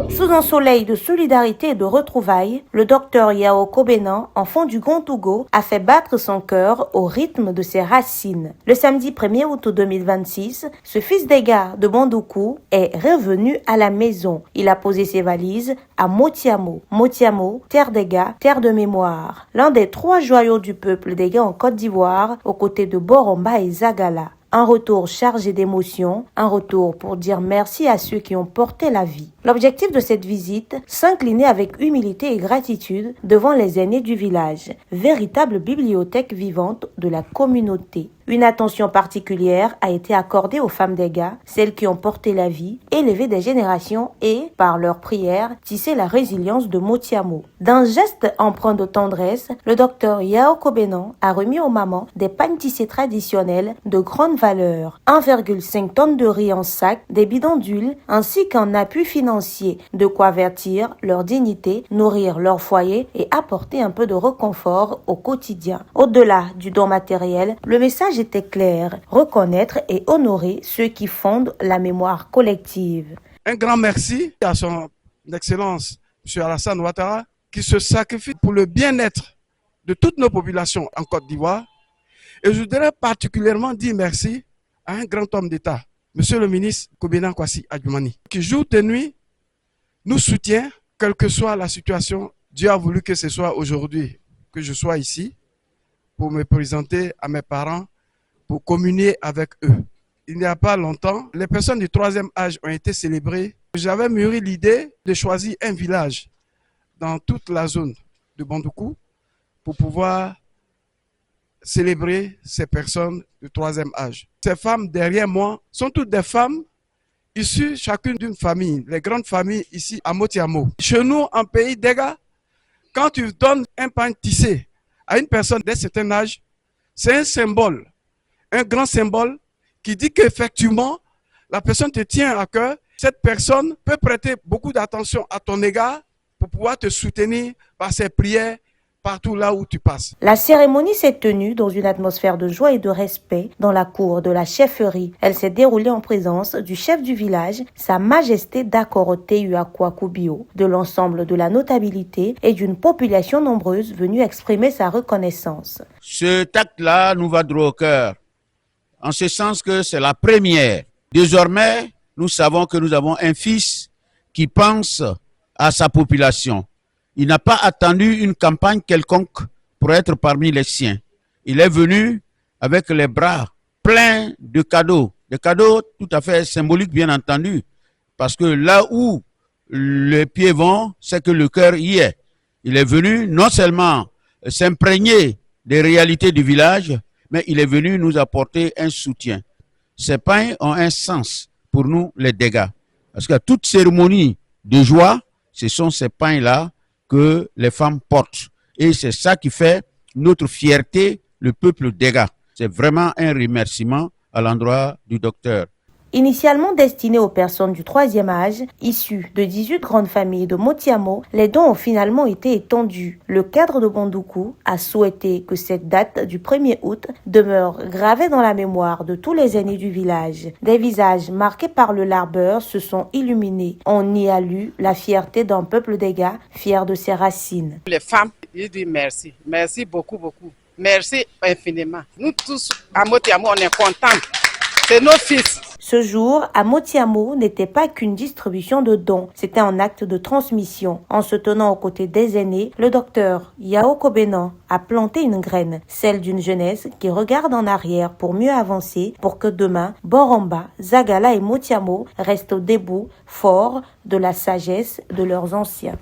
Sous un soleil de solidarité et de retrouvailles, le docteur Yao Kobenan, enfant du Gontougo, a fait battre son cœur au rythme de ses racines. Le samedi 1er août 2026, ce fils des gars de Bandoukou est revenu à la maison. Il a posé ses valises à Motiamo. Motiamo, terre des gars, terre de mémoire. L'un des 3 joyaux du peuple des gars en Côte d'Ivoire, aux côtés de Boromba et Zagala. Un retour chargé d'émotions, un retour pour dire merci à ceux qui ont porté la vie. L'objectif de cette visite, s'incliner avec humilité et gratitude devant les aînés du village, véritable bibliothèque vivante de la communauté. Une attention particulière a été accordée aux femmes des gars, celles qui ont porté la vie, élevé des générations et, par leurs prières, tissé la résilience de Motiamo. D'un geste empreint de tendresse, le docteur Yao Kobenan a remis aux mamans des pagnes tissées traditionnelles de grande valeur, 1,5 tonnes de riz en sac, des bidons d'huile, ainsi qu'un appui financier, de quoi vertir leur dignité, nourrir leur foyer et apporter un peu de réconfort au quotidien. Au-delà du don matériel, le message était clair, reconnaître et honorer ceux qui fondent la mémoire collective. Un grand merci à son Excellence, M. Alassane Ouattara, qui se sacrifie pour le bien-être de toutes nos populations en Côte d'Ivoire. Et je voudrais particulièrement dire merci à un grand homme d'État, M. le ministre Kobenan Kwasi Adjumani, qui jour et nuit nous soutient, quelle que soit la situation. Dieu a voulu que ce soit aujourd'hui que je sois ici pour me présenter à mes parents, pour communier avec eux. Il n'y a pas longtemps, les personnes du 3e âge ont été célébrées. J'avais mûri l'idée de choisir un village dans toute la zone de Bandoukou pour pouvoir célébrer ces personnes du 3e âge. Ces femmes derrière moi sont toutes des femmes issues chacune d'une famille, les grandes familles ici à Motiamo. Chez nous, en pays des gars, quand tu donnes un pain tissé à une personne d'un certain âge, c'est un symbole, un grand symbole qui dit qu'effectivement, la personne te tient à cœur. Cette personne peut prêter beaucoup d'attention à ton égard pour pouvoir te soutenir par ses prières partout là où tu passes. La cérémonie s'est tenue dans une atmosphère de joie et de respect dans la cour de la chefferie. Elle s'est déroulée en présence du chef du village, Sa Majesté Dakorote Uakwa-Kubio, de l'ensemble de la notabilité et d'une population nombreuse venue exprimer sa reconnaissance. Cet acte-là nous va droit au cœur, en ce sens que c'est la première. Désormais, nous savons que nous avons un fils qui pense à sa population. Il n'a pas attendu une campagne quelconque pour être parmi les siens. Il est venu avec les bras pleins de cadeaux. Des cadeaux tout à fait symboliques, bien entendu. Parce que là où les pieds vont, c'est que le cœur y est. Il est venu non seulement s'imprégner des réalités du village, mais il est venu nous apporter un soutien. Ces pains ont un sens pour nous, les dégâts. Parce que toute cérémonie de joie, ce sont ces pains-là que les femmes portent. Et c'est ça qui fait notre fierté, le peuple dégâts. C'est vraiment un remerciement à l'endroit du docteur. Initialement destiné aux personnes du 3e âge, issues de 18 grandes familles de Motiamo, les dons ont finalement été étendus. Le cadre de Bandoukou a souhaité que cette date du 1er août demeure gravée dans la mémoire de tous les aînés du village. Des visages marqués par le labeur se sont illuminés. On y a lu la fierté d'un peuple des gars, fier de ses racines. Les femmes, je dis merci. Merci beaucoup, beaucoup. Merci infiniment. Nous tous, à Motiamo, on est contents. C'est nos fils. Ce jour, à Motiamo, n'était pas qu'une distribution de dons, c'était un acte de transmission. En se tenant aux côtés des aînés, le docteur Yao Kobenan a planté une graine, celle d'une jeunesse qui regarde en arrière pour mieux avancer, pour que demain, Boromba, Zagala et Motiamo restent debout, forts de la sagesse de leurs anciens.